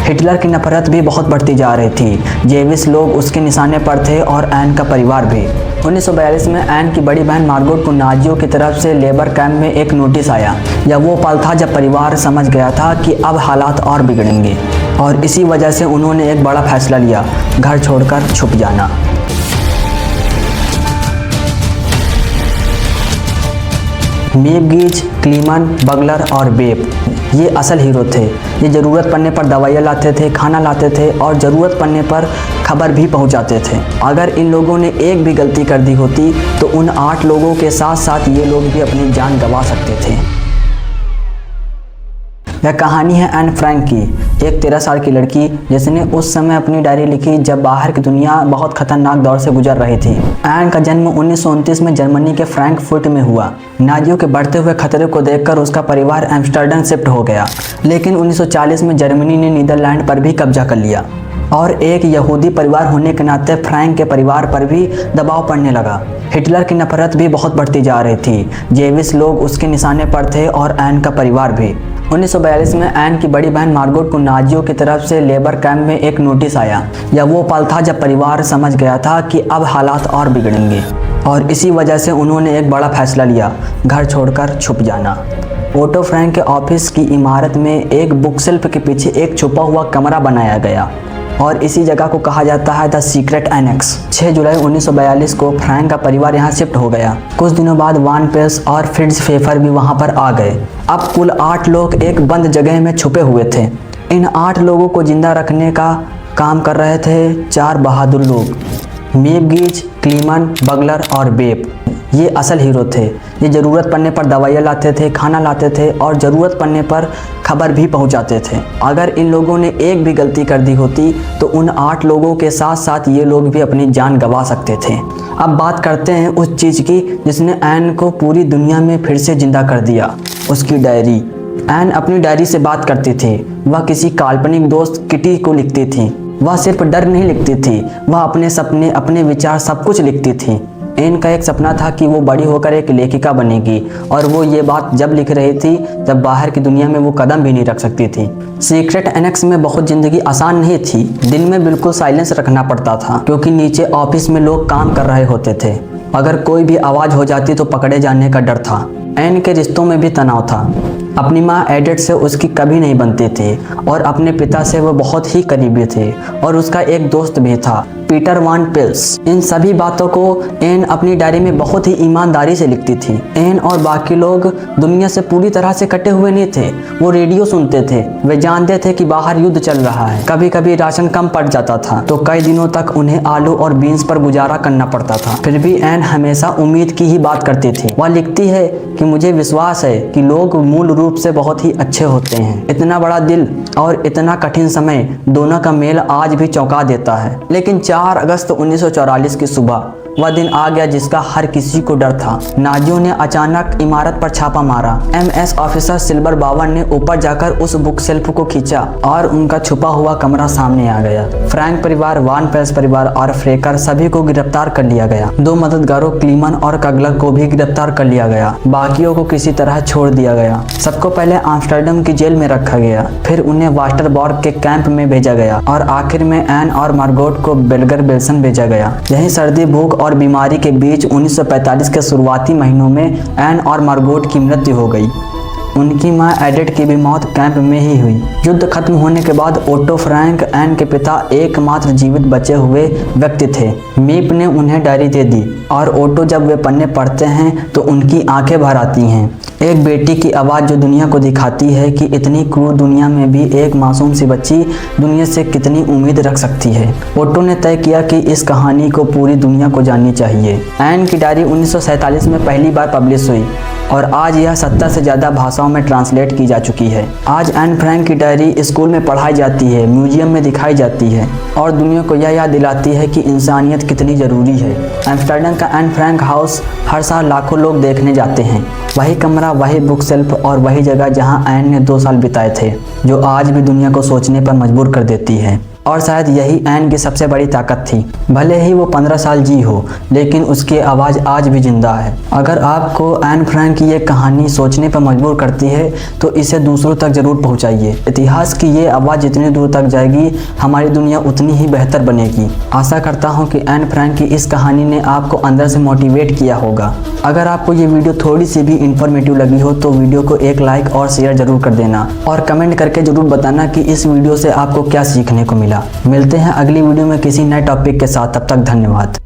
Hitler की नफरत भी बहुत बढ़ती जा रही थी। जेविस लोग उसके निशाने पर थे और एन का परिवार भी। 1942 में एन की बड़ी बहन मार्गोट को नाजियों की तरफ से लेबर कैंप में एक नोटिस आया। यह वो पल था जब परिवार समझ गया था कि अब हालात और बिगड़ेंगे, और इसी वजह से उन्होंने एक बड़ा फैसला लिया, घर छोड़कर छुप जाना। मीबगिज, क्लीमन, बगलर और बेप ये असल हीरो थे। ये ज़रूरत पड़ने पर दवाइयाँ लाते थे, खाना लाते थे और ज़रूरत पड़ने पर खबर भी पहुंचाते थे। अगर इन लोगों ने एक भी गलती कर दी होती तो उन 8 लोगों के साथ साथ ये लोग भी अपनी जान गंवा सकते थे। यह कहानी है एन फ्रैंक की, एक 13 साल की लड़की जिसने उस समय अपनी डायरी लिखी जब बाहर की दुनिया बहुत खतरनाक दौर से गुजर रही थी। एन का जन्म 1929 में जर्मनी के फ्रैंकफर्ट में हुआ। नाजियों के बढ़ते हुए खतरे को देखकर उसका परिवार एम्स्टर्डम शिफ्ट हो गया, लेकिन 1940 में जर्मनी ने नीदरलैंड पर भी कब्जा कर लिया और एक यहूदी परिवार होने के नाते फ्रैंक के परिवार पर भी दबाव पड़ने लगा। हिटलर की नफरत भी बहुत बढ़ती जा रही थी। जेविस लोग उसके निशाने पर थे और एन का परिवार भी। 1942 में एन की बड़ी बहन मार्गोट को नाजियों की तरफ से लेबर कैंप में एक नोटिस आया। यह वो पल था जब परिवार समझ गया था कि अब हालात और बिगड़ेंगे, और इसी वजह से उन्होंने एक बड़ा फैसला लिया, घर छोड़कर छुप जाना। ओटो फ्रैंक के ऑफिस की इमारत में एक बुक शेल्फ के पीछे एक छुपा हुआ कमरा बनाया गया और इसी जगह को कहा जाता है द सीक्रेट एनेक्स। 6 जुलाई 1942 को फ्रैंक का परिवार यहाँ शिफ्ट हो गया। कुछ दिनों बाद वान पेल्स और फ्रिट्ज फेफर भी वहाँ पर आ गए। अब कुल 8 लोग एक बंद जगह में छुपे हुए थे। इन 8 लोगों को जिंदा रखने का काम कर रहे थे 4 बहादुर लोग, मीबगिज, क्लीमन, बगलर और बेप। ये असल हीरो थे। ये ज़रूरत पड़ने पर दवाइयाँ लाते थे, खाना लाते थे और ज़रूरत पड़ने पर खबर भी पहुंचाते थे। अगर इन लोगों ने एक भी गलती कर दी होती तो उन 8 लोगों के साथ साथ ये लोग भी अपनी जान गंवा सकते थे। अब बात करते हैं उस चीज़ की जिसने एन को पूरी दुनिया में फिर से जिंदा कर दिया, उसकी डायरी। एन अपनी डायरी से बात करती थी। वह किसी काल्पनिक दोस्त किटी को लिखती थी। वह सिर्फ डर नहीं लिखती थी, वह अपने सपने, अपने विचार सब कुछ लिखती थी। एन का एक सपना था कि वो बड़ी होकर एक लेखिका बनेगी, और वो ये बात जब लिख रही थी जब बाहर की दुनिया में वो कदम भी नहीं रख सकती थी। सीक्रेट एनेक्स में बहुत ज़िंदगी आसान नहीं थी। दिन में बिल्कुल साइलेंस रखना पड़ता था क्योंकि नीचे ऑफिस में लोग काम कर रहे होते थे। अगर कोई भी आवाज़ हो जाती तो पकड़े जाने का डर था। एन के रिश्तों में भी तनाव था। अपनी माँ एडिथ से उसकी कभी नहीं बनती थी और अपने पिता से वो बहुत ही करीबी थे, और उसका एक दोस्त भी था, पीटर वान पेल्स। इन सभी बातों को एन अपनी डायरी में बहुत ही ईमानदारी से लिखती थी। एन और बाकी लोग दुनिया से पूरी तरह से कटे हुए नहीं थे। वो रेडियो सुनते थे, वे जानते थे कि बाहर युद्ध चल रहा है। कभी कभी राशन कम पड़ जाता था तो कई दिनों तक उन्हें आलू और बीन्स पर गुजारा करना पड़ता था। फिर भी एन हमेशा उम्मीद की ही बात करती थी। वह लिखती है कि मुझे विश्वास है कि लोग मूल रूप से बहुत ही अच्छे होते हैं। इतना बड़ा दिल और इतना कठिन समय, दोनों का मेल आज भी चौंका देता है। लेकिन 4 अगस्त 1944 की सुबह वह दिन आ गया जिसका हर किसी को डर था। नाजियों ने अचानक इमारत पर छापा मारा। MS ऑफिसर सिल्वर बावर ने ऊपर जाकर उस बुक शेल्फ को खींचा और उनका छुपा हुआ कमरा सामने आ गया। फ्रैंक परिवार, वान पेल्स परिवार और फ्रेकर सभी को गिरफ्तार कर लिया गया। 2 मददगारों क्लीमन और कगलर को भी गिरफ्तार कर लिया गया। बाकियों को किसी तरह छोड़ दिया गया। सबको पहले एम्स्टर्डम की जेल में रखा गया, फिर उन्हें वास्टरबॉर्ग के कैंप में भेजा गया और आखिर में एन और मार्गोट को बेल्गर बेल्सन भेजा गया। यही सर्दी, भूख और बीमारी के बीच 1945 के शुरुआती महीनों में एन और मार्गोट की मृत्यु हो गई। उनकी मां एडिथ की भी मौत कैंप में ही हुई। युद्ध खत्म होने के बाद ओटो फ्रैंक एन के पिता एकमात्र जीवित बचे हुए व्यक्ति थे। मीप ने उन्हें डायरी दे दी और ओटो जब वे पन्ने पढ़ते हैं तो उनकी आंखें भर आती हैं। एक बेटी की आवाज़ जो दुनिया को दिखाती है कि इतनी क्रूर दुनिया में भी एक मासूम सी बच्ची दुनिया से कितनी उम्मीद रख सकती है। ओटो ने तय किया कि इस कहानी को पूरी दुनिया को जाननी चाहिए। एन की डायरी 1947 में पहली बार पब्लिश हुई और आज यह 70 से ज़्यादा भाषाओं में ट्रांसलेट की जा चुकी है। आज एन फ्रैंक की डायरी स्कूल में पढ़ाई जाती है, म्यूजियम में दिखाई जाती है और दुनिया को यह याद दिलाती है कि इंसानियत कितनी ज़रूरी है। एम्स्टर्डम का एन फ्रैंक हाउस हर साल लाखों लोग देखने जाते हैं। वही कमरा, वही बुक शेल्फ और वही जगह जहां एन ने 2 साल बिताए थे, जो आज भी दुनिया को सोचने पर मजबूर कर देती है। और शायद यही एन की सबसे बड़ी ताकत थी। भले ही वो 15 साल जी हो, लेकिन उसकी आवाज़ आज भी जिंदा है। अगर आपको एन फ्रैंक की ये कहानी सोचने पर मजबूर करती है तो इसे दूसरों तक जरूर पहुंचाइए। इतिहास की ये आवाज़ जितनी दूर तक जाएगी, हमारी दुनिया उतनी ही बेहतर बनेगी। आशा करता हूँ कि एन फ्रैंक की इस कहानी ने आपको अंदर से मोटिवेट किया होगा। अगर आपको ये वीडियो थोड़ी सी भी इंफॉर्मेटिव लगी हो तो वीडियो को एक लाइक और शेयर जरूर कर देना, और कमेंट करके जरूर बताना कि इस वीडियो से आपको क्या सीखने को मिला। मिलते हैं अगली वीडियो में किसी नए टॉपिक के साथ। तब तक धन्यवाद।